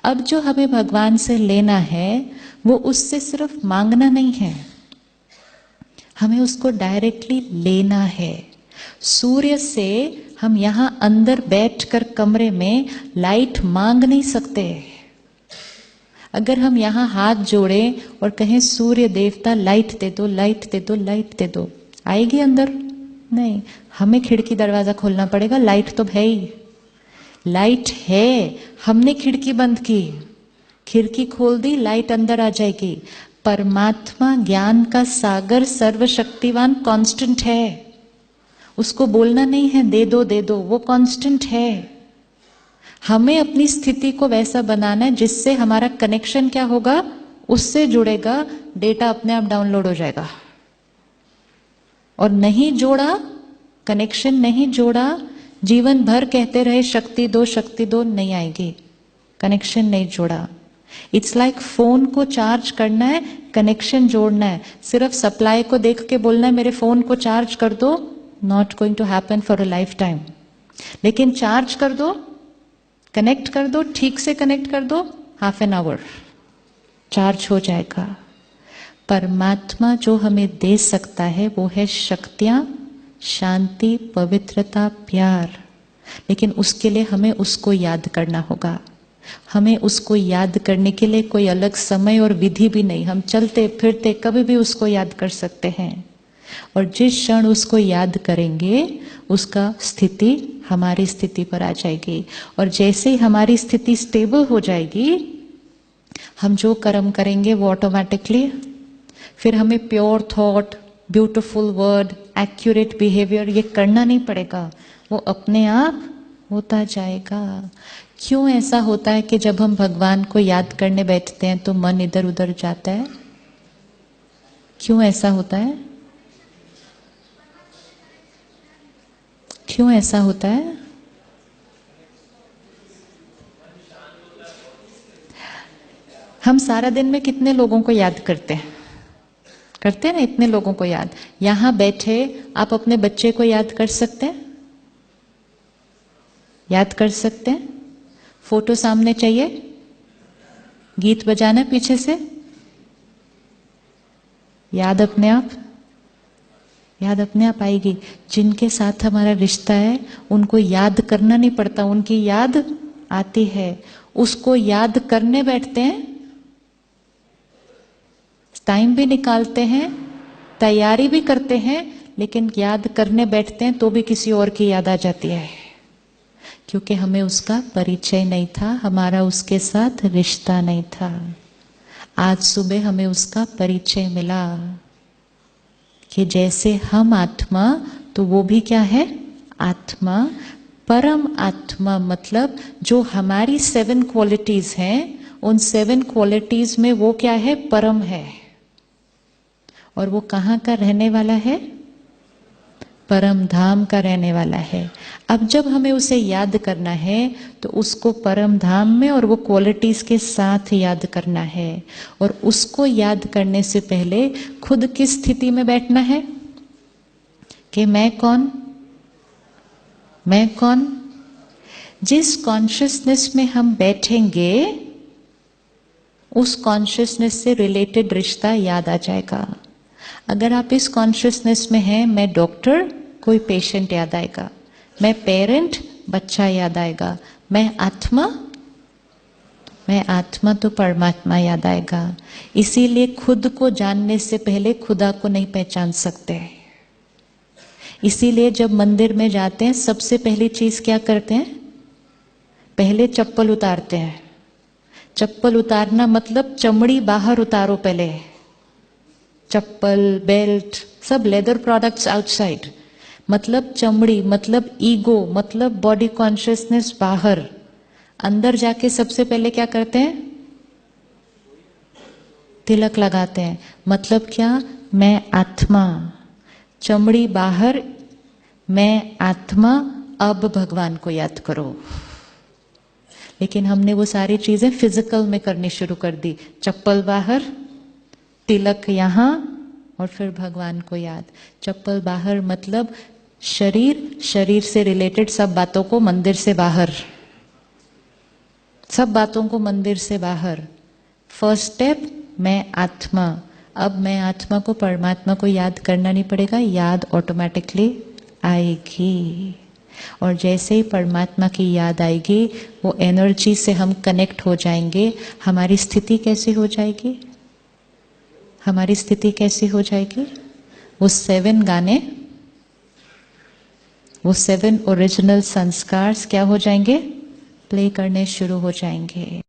अब जो हमें भगवान से लेना है वो उससे सिर्फ मांगना नहीं है, हमें उसको डायरेक्टली लेना है। सूर्य से हम यहां अंदर बैठकर कमरे में लाइट मांग नहीं सकते। अगर हम यहां हाथ जोड़ें और कहें सूर्य देवता लाइट दे दो, लाइट दे दो, लाइट दे दो, आएगी अंदर? नहीं, हमें खिड़की दरवाजा खोलना पड़ेगा। लाइट तो है ही, लाइट है, हमने खिड़की बंद की, खिड़की खोल दी, लाइट अंदर आ जाएगी। परमात्मा ज्ञान का सागर सर्वशक्तिवान कांस्टेंट है, उसको बोलना नहीं है दे दो दे दो, वो कांस्टेंट है। हमें अपनी स्थिति को वैसा बनाना है जिससे हमारा कनेक्शन क्या होगा, उससे जुड़ेगा, डेटा अपने आप डाउनलोड हो जाएगा। और नहीं जोड़ा, कनेक्शन नहीं जोड़ा, जीवन भर कहते रहे शक्ति दो नहीं आएगी, कनेक्शन नहीं जोड़ा। इट्स लाइक फोन को चार्ज करना है, कनेक्शन जोड़ना है। सिर्फ सप्लाई को देख के बोलना है मेरे फोन को चार्ज कर दो, not going to happen for a lifetime. लेकिन चार्ज कर दो, कनेक्ट कर दो, ठीक से कनेक्ट कर दो, हाफ एन आवर चार्ज हो जाएगा। परमात्मा जो हमें दे सकता है वो है शक्तियां, शांति, पवित्रता, प्यार। लेकिन उसके लिए हमें उसको याद करना होगा। हमें उसको याद करने के लिए कोई अलग समय और विधि भी नहीं, हम चलते फिरते कभी भी उसको याद कर सकते हैं। और जिस क्षण उसको याद करेंगे उसका स्थिति हमारी स्थिति पर आ जाएगी। और जैसे ही हमारी स्थिति स्टेबल हो जाएगी, हम जो कर्म करेंगे वो ऑटोमेटिकली, फिर हमें pure thought, beautiful word, accurate behaviour ये करना नहीं पड़ेगा, वो अपने आप होता जाएगा। क्यों ऐसा होता है कि जब हम भगवान को याद करने बैठते हैं तो मन इधर उधर जाता है? क्यों ऐसा होता है? क्यों ऐसा होता है? हम सारा दिन में कितने लोगों को याद करते हैं? करते हैं ना, इतने लोगों को याद। यहां बैठे आप अपने बच्चे को याद कर सकते हैं? याद कर सकते हैं? फोटो सामने चाहिए, गीत बजाना पीछे से, याद अपने आप, याद अपने आप आएगी। जिनके साथ हमारा रिश्ता है उनको याद करना नहीं पड़ता, उनकी याद आती है। उसको याद करने बैठते हैं, टाइम भी निकालते हैं, तैयारी भी करते हैं, लेकिन याद करने बैठते हैं तो भी किसी और की याद आ जाती है, क्योंकि हमें उसका परिचय नहीं था, हमारा उसके साथ रिश्ता नहीं था। आज सुबह हमें उसका परिचय मिला कि जैसे हम आत्मा तो वो भी क्या है, आत्मा। परम आत्मा मतलब जो हमारी 7 क्वालिटीज हैं, उन 7 क्वालिटीज में वो क्या है, परम है। और वो कहाँ का रहने वाला है? परम धाम का रहने वाला है। अब जब हमें उसे याद करना है तो उसको परम धाम में और वो क्वालिटीज के साथ याद करना है। और उसको याद करने से पहले खुद की स्थिति में बैठना है कि मैं कौन, मैं कौन। जिस कॉन्शियसनेस में हम बैठेंगे उस कॉन्शियसनेस से रिलेटेड रिश्ता याद आ जाएगा। अगर आप इस कॉन्शियसनेस में हैं, मैं डॉक्टर, कोई पेशेंट याद आएगा। मैं पेरेंट, बच्चा याद आएगा। मैं आत्मा तो परमात्मा याद आएगा। इसीलिए खुद को जानने से पहले खुदा को नहीं पहचान सकते। इसीलिए जब मंदिर में जाते हैं सबसे पहली चीज क्या करते हैं? पहले चप्पल उतारते हैं। चप्पल उतारना मतलब चमड़ी बाहर उतारो पहले। चप्पल, बेल्ट, सब लेदर प्रोडक्ट्स आउटसाइड, मतलब चमड़ी, मतलब ईगो, मतलब बॉडी कॉन्शियसनेस बाहर। अंदर जाके सबसे पहले क्या करते हैं? तिलक लगाते हैं। मतलब क्या? मैं आत्मा। चमड़ी बाहर, मैं आत्मा। अब भगवान को याद करो। लेकिन हमने वो सारी चीजें फिजिकल में करनी शुरू कर दी। चप्पल बाहर, तिलक यहां, और फिर भगवान को याद। चप्पल बाहर मतलब शरीर, शरीर से रिलेटेड सब बातों को मंदिर से बाहर, सब बातों को मंदिर से बाहर। फर्स्ट स्टेप, मैं आत्मा। अब मैं आत्मा को, परमात्मा को याद करना नहीं पड़ेगा, याद ऑटोमेटिकली आएगी। और जैसे ही परमात्मा की याद आएगी, वो एनर्जी से हम कनेक्ट हो जाएंगे। हमारी स्थिति कैसी हो जाएगी? हमारी स्थिति कैसी हो जाएगी? वो 7 गाने, वो 7 ओरिजिनल संस्कार क्या हो जाएंगे? प्ले करने शुरू हो जाएंगे।